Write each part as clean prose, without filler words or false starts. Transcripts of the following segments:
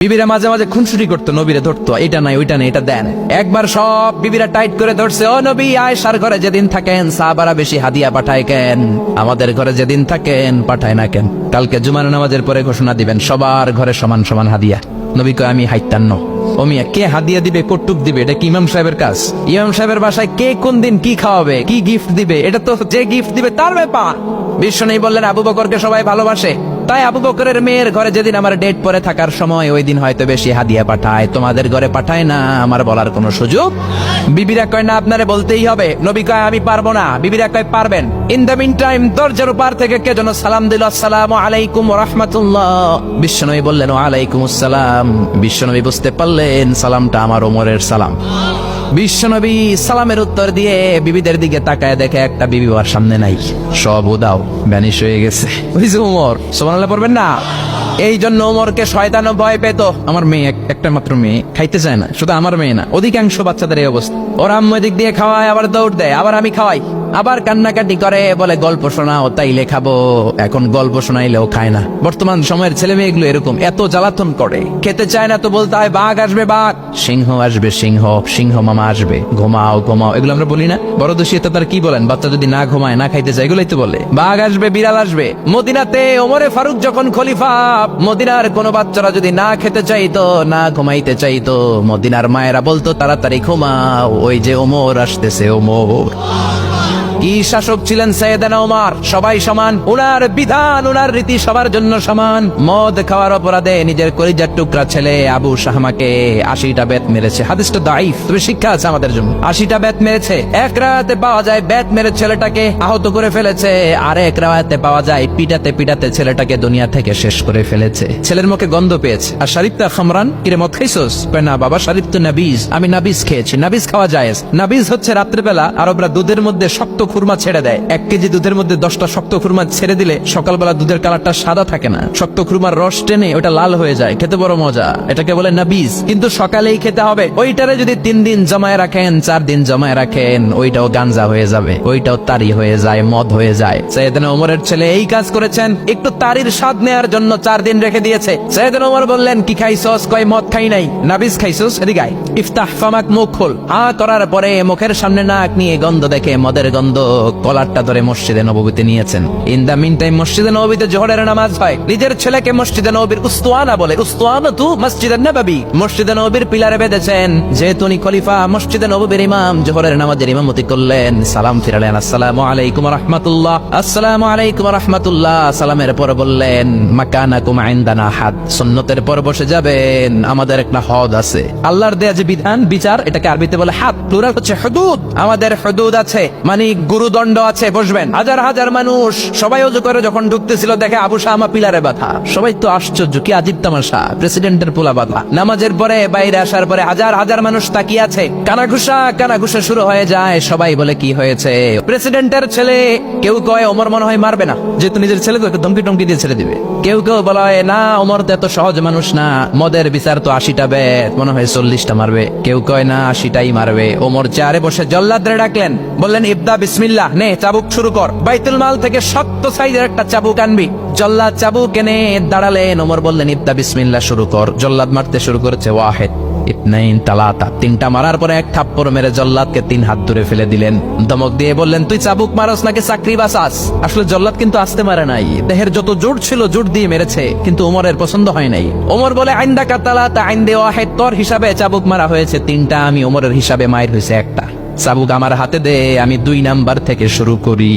বিবিরা মাঝে মাঝে খুনসুটি করতো, নবীরে ধরতো, এটা নাই ওইটা নেই, এটা দেন। একবার সব বিবিরা টাইট করে ধরছে, ও নবী, আয়েশার ঘরে যেদিন থাকেন সাহাবারা বেশি হাদিয়া পাঠায় কেন? আমাদের ঘরে যেদিন থাকেন পাঠায় না কেন? কালকে জুমার নামাজের পরে ঘোষণা দিবেন সবার ঘরে সমান সমান হাদিয়া। নবী কয় আমি হাইতান্ন। ও মিয়া, কে হাদিয়া দিবে, কটুক দিবে, এটা কি ইমাম সাহেবের কাজ? ইমাম সাহেবের বাসায় কে কোন দিন কি খাওয়াবে, কি গিফট দিবে, এটা তো যে গিফট দিবে তার ব্যাপার। বিশ্বনবী বললেন আবু বকরকে সবাই ভালোবাসে, তাই আবু বকরের মেয়ের ঘরে যেদিন আমার ডেট পরে থাকার সময় ওই দিন হয়তো বেশি হাদিয়া পাঠায়, তোমাদের ঘরে পাঠায় না। আমার বলার কোনো সুযোগ? বিবিরা কয় না, আপনারে বলতেই হবে। নবী কয় আমি পারবো না। বিবিরা কয় পারবেন। ইন দ্য মিন টাইম দরজার পার থেকে কে যেন সালাম দিল, আসসালামু আলাইকুম ওয়া রাহমাতুল্লাহ। বিশ্বনবী বললেন ওয়া আলাইকুম আসসালাম। বিশ্বনবী বুঝতে পারলেন সালামটা আমার ওমরের সালাম। বিশ্বনবী সালামের উত্তর দিয়ে বিবিদের দিকে তাকায় দেখে একটা বিবি ওর সামনে নাই, সব উদাও, ভ্যানিশ হয়ে গেছে। ওই যে ওমর, সুবহানাল্লাহ পড়বেন না? এই জন্য ওমরকে শয়তানও ভয় পেত। আমার মেয়ে, একটা মাত্র মেয়ে, খাইতে চায় না। শুধু আমার মেয়ে না, অধিকাংশ বাচ্চাদের এই অবস্থা। ওরা আম্মু দিক দিয়ে খাওয়ায়, আবার দৌড় দেয়, আবার আমি খাওয়াই, আবার কান্নাকাটি করে, বলে গল্প শোনাও, তাইলে খাবো। এখন গল্প শোনাইলেও খায় না। বর্তমান সময়ের ছেলে মেয়েগুলো এরকম, এত জ্বালাতন করে। খেতে চায় না তো বলতে হয় বাঘ আসবে বাঘ, সিংহ আসবে সিংহ, সিংহ মামা আসবে, ঘুমাও ঘুমাও, এগুলো আমরা বলি না? বড় দোষী তো তার কি বলেন? বাচ্চা যদি না ঘুমায়, না খাইতে চায়, এগুলোই তো বলে। বাঘ আসবে, বিড়াল আসবে। মদিনাতে ওমরে ফারুক যখন খলিফা, মদিনার কোনো বাচ্চারা যদি না খেতে চাইতো, না ঘুমাইতে চাইতো, মদিনার মায়েরা বলতো তাড়াতাড়ি ঘুমাও, ওই যে ওমর আসতেছে, ওমর। কি শাসক ছিলেন সাইয়েদনা ওমর! সবাই সমান, উনার বিধান, উনার রীতি সবার জন্য সমান। মদ খাওয়ার অপরাধে নিজের কলিজার টুকরা ছেলে আবু শাহমাকে 80টা বেত মেরেছে। হাদিসটা দাঈফ, তবে শিক্ষা আছে আমাদের জন্য। 80টা বেত মেরেছে। এক রাতে পাওয়া যায় বেত মেরে ছেলেটাকে আহত করে ফেলেছে, আর এক রাতে পাওয়া যায় পিটাতে পিটাতে ছেলেটাকে দুনিয়া থেকে শেষ করে ফেলেছে। ছেলের মুখে গন্ধ পেয়েছে। আর শরীফতা খামরান, কিরে মদ খাইছস? কয় না বাবা, শরীফ তো নাবিজ, আমি নাবিজ খেয়েছি। নাবিজ খাওয়া যায়। নাবিজ হচ্ছে রাত্রেবেলা আরবরা দুধের মধ্যে শক্ত খুরমা ছেড়ে দেয়। 1 কেজি দুধের মধ্যে 10টা শক্ত খুরমা ছেড়ে দিলে সকালবেলা দুধের কালারটা সাদা থাকে না, শক্ত খুরমার রস টেনে ওটা লাল হয়ে যায়, খেতে বড় মজা। এটাকে বলে নাবিজ। কিন্তু সকালেই খেতে হবে। ওইটারে যদি 3 দিন জমায় রাখেন, 4 দিন জমায় রাখেন, ওইটাও গাঞ্জা হয়ে যাবে, ওইটাও তারি হয়ে যায়, মদ হয়ে যায়। সাইয়েদনা ওমরের ছেলে এই কাজ করেছেন, একটু তারির স্বাদ নেয়ার জন্য 4 দিন রেখে দিয়েছে। সাইয়েদনা ওমর বললেন কি খাইছস? কয় মদ খাই নাই। নাবিজ খাইছস? এদিকে আয়, ইফতাহ ফামাক, মুখ খোল। করার পরে মুখের সামনে নাক নিয়ে গন্ধ দেখে মদের গন্ধ, কলারটা ধরে মসজিদে নববীতে নিয়েছেন। ইন দা মিন টাইম মসজিদে নববীতে জোহরের নামাজ হয়। নিজের ছেলেকে মসজিদে নববীর উস্তুয়ানা বলে, উস্তুয়ানা তু মসজিদে নববী, মসজিদে নববীর পিলারে বেঁধেছেন। যেহেতু উনি খলিফা, মসজিদে নববীর ইমাম, জোহরের নামাজের ইমামতি করলেন। সালাম ফিরালেন, আসসালামু আলাইকুম ওয়া রাহমাতুল্লাহ, আসসালামু আলাইকুম ওয়া রাহমাতুল্লাহ। সালামের পর বললেন মাকানাকুম ইনদানা হাদ, সুন্নতের পর বসে যাবেন, আমাদের একটা হদ আছে। আল্লাহর দেয়া যে বিধান, বিচার, এটাকে আরবিতে বলে হাদ, প্লুরাল হচ্ছে হুদুদ। আমাদের হুদুদ আছে, মানে গুরুদণ্ড আছে, বসবেন। হাজার হাজার মানুষ সবাই ওযু করে যখন ঢুকতেছিল, দেখে আবু শামা পিলারে বাঁধা। সবাই তো আশ্চর্য, কি আজীব তামাশা, প্রেসিডেন্টের পোলা বাঁধা। নামাজের পরে বাইরে আসার পরে হাজার হাজার মানুষ তাকিয়ে আছে, কানাঘুষা শুরু হয়ে যায়। সবাই বলে কি হয়েছে? প্রেসিডেন্টের ছেলে। কেউ কয় ওমর মনে হয় মারবে না, যেহেতু নিজের ছেলে তো ধমকি টমকি দিয়ে ছেড়ে দিবে। কেউ কেউ বলে না, ওমর তো এত সহজ মানুষ না, মদের বিচার তো 80টা বেত, মনে হয় 40টা মারবে। কেউ কয় না, 80টাই মারবে। ওমর চেয়ারে বসে জল্লাদরে ডাকলেন, বললেন ইবদা বিসমিল্লাহ, নে চাবুক শুরু কর। বাইতুল মাল থেকে শক্ত সাইজের একটা চাবুক আনবি। জল্লাদ চাবুক এনে দাঁড়ালেন। ওমর বললেন ইবদা বিসমিল্লাহ, শুরু কর। জল্লাদ মারতে শুরু করেছে। ওয়াহিদ, ইতনাইন, তালাতা, 3টা মারার পরে এক থাপ্পড় মেরে জল্লাদকে 3 হাত দূরে ফেলে দিলেন। ধমক দিয়ে বললেন তুই চাবুক মারস নাকি চাকরি বাসাস? আসলে জল্লাদ কিন্তু আসতে মারে নাই, দেহের যত জোর ছিল জোর দিয়ে মেরেছে, কিন্তু ওমরের পছন্দ হয় নাই। ওমর বলে আইন্দাকা তালাতা আইন্দে ওয়াহিদ, তোর হিসাবে চাবুক মারা হয়েছে 3টা, আমি ওমরের হিসাবে মায়ের হয়েছে 1টা। চাবুক আমার হাতে দে, আমি 2 নাম্বার থেকে শুরু করি।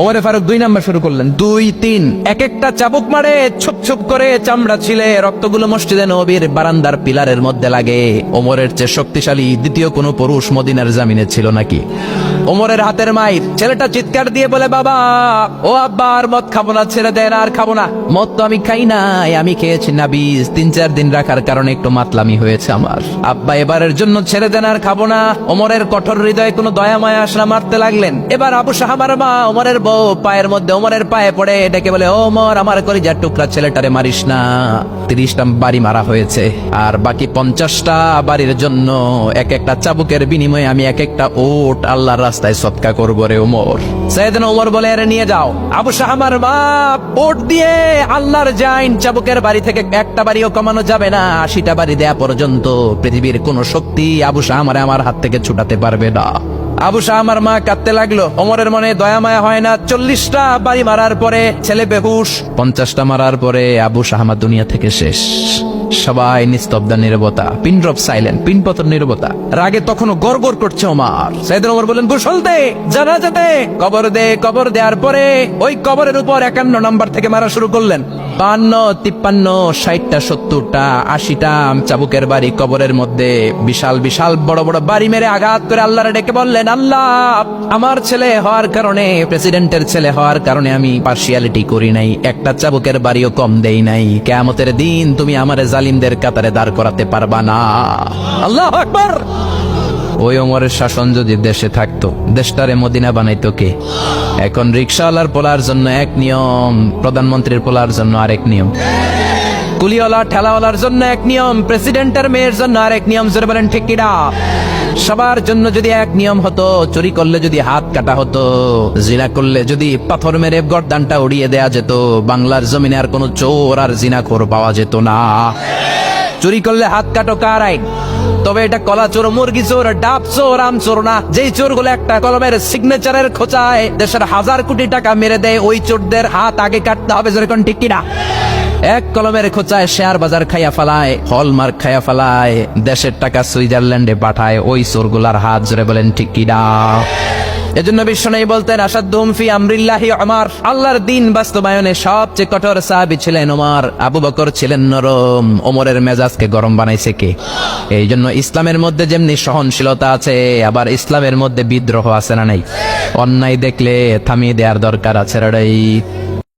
ওমরে ফারুক 2 নাম্বার শুরু করলেন। 2, 3, এক একটা চাবুক মারে, ছুপ ছুপ করে চামড়া ছিলে, রক্তগুলো মসজিদে নববীর বারান্দার পিলারের মধ্যে লাগে। ওমরের চেয়ে শক্তিশালী দ্বিতীয় কোনো পুরুষ মদিনার জামিনে ছিল নাকি? ওমরের হাতের মাইর। ছেলেটা চিৎকার দিয়ে বলে বাবা, ও আব্বা, আর মদ খাবো না, ছেড়ে দেন, আর খাবো না। মদ তো আমি খাই নাই, আমি খেয়েছি নাবিজ, 3-4 দিন রাখার কারণে একটু মাতলামি হয়েছে আমার। আব্বা এবারের জন্য ছেড়ে দেন, আর খাবো না। ওমরের কঠোর হৃদয়ে কোনো দয়া মায়া আসরা মারতে লাগলেন। এবার আবু শাহমার মা, ওমরের বউ, পায়ের মধ্যে ওমরের পায়ে পড়ে ডেকে বলে ওমর, আমার কলিজার টুকরা ছেলেটারে মারিস না। 30টা বাড়ি মারা হয়েছে, আর বাকি 50টা বাড়ির জন্য এক একটা চাবুকের বিনিময়ে আমি এক একটা ওট আল্লাহর রাস্তায় সদকা করবো রে ওমর। সাইয়েদনা ওমর বলে, আরে নিয়ে যাও। আবু শাহামার মা ওট দিয়ে আল্লাহর জাইন, চাবুকের বাড়ি থেকে একটা বাড়িও কমানো যাবে না, 80টা বাড়ি দেয়া পর্যন্ত পৃথিবীর কোন শক্তি আবু শাহামারে আমার হাত থেকে ছুটাতে পারবে না। আবু শাহামার মা কাঁদতে লাগলো। ওমরের মনে দয়া মায়া হয় না। 40টা বাড়ি মারার পরে ছেলে বেহুশ, 50টা মারার পরে আবু শাহামা দুনিয়া থেকে শেষ। সবাই নিস্তব্ধ নীরবতা, পিন ড্রপ সাইলেন্ট, পিন পতন নীরবতা। রাগে তখনও গড়গড় করছে ওমর। সাইয়েদনা ওমর বলেন, গোসল দে, জানাজাতে কবর দে। কবর দেওয়ার পরে ওই কবরের উপর 51 নাম্বার থেকে মারা শুরু করলেন। 52, 53, 60টা, 70টা, 80টা চাবুকের বাড়ি কবরের মধ্যে বিশাল বিশাল বড় বড় বাড়ি মেরে আঘাত করে আল্লাহরে ডেকে বললেন, আল্লাহ, আমার ছেলে হওয়ার কারণে, প্রেসিডেন্টের ছেলে হওয়ার কারণে আমি পার্সিয়ালিটি করি নাই, একটা চাবুকের বাড়িও কম দেই নাই। কিয়ামতের দিন তুমি আমারে জালিমদের কাতারে দাঁড় করাতে পারবা না। আল্লাহু আকবার। ওই ওমরের শাসন যদি দেশে থাকতো, দেশটারে মদিনা বানাইতো কে? এখন রিকশাওয়ালার পোলার জন্য এক নিয়ম, প্রধানমন্ত্রীর পোলার জন্য আরেক নিয়ম, কুলিওয়ালা ঠেলাওয়ালার জন্য এক নিয়ম, প্রেসিডেন্টের মেয়ের জন্য আরেক নিয়ম। জোরে বলেন ঠিক কিনা? সবার জন্য যদি এক নিয়ম হতো, চুরি করলে যদি হাত কাটা হতো, জিনা করলে যদি পাথর মেরে গর্দানটা উড়িয়ে দেয়া যেত, বাংলার জমিনে আর কোনো চোর আর জিনাখোর পাওয়া যেত না। চুরি করলে হাত কাটো কার আইন? তবে এটা কলা চোর, মুরগি চোর, ডাব চোর, আম চোর না। যেই চোরগুলো একটা কলমের সিগনেচারের খোঁচায় দেশের 1000 কোটি টাকা মেরে দেয়, ওই চোরদের হাত আগে কাটতে হবে। যেরকম ঠিক কিনা? এক কলমের খোঁচায় শেয়ার বাজার খাইয়া ফেলায়, হলমার্ক খাইয়া ফেলায়, দেশের টাকা সুইজারল্যান্ডে পাঠায়, ওই চোরগুলার হাত। জোরে বলেন ঠিক কিনা? এজন্য বিশ্বনবী বলতেন, আসাদুহুম ফি আমরিল্লাহি ওমর। আল্লাহর দ্বীন বাস্তবায়নে সবচেয়ে কঠোর সাহাবী ছিলেন ওমর। আবু বকর ছিলেন নরম। ওমরের মেজাজকে গরম বানাইছে কে? এই জন্য ইসলামের মধ্যে যেমনি সহনশীলতা আছে, আবার ইসলামের মধ্যে বিদ্রোহ আছে না নাই? অন্যায় দেখলে থামিয়ে দেওয়ার দরকার আছে রে।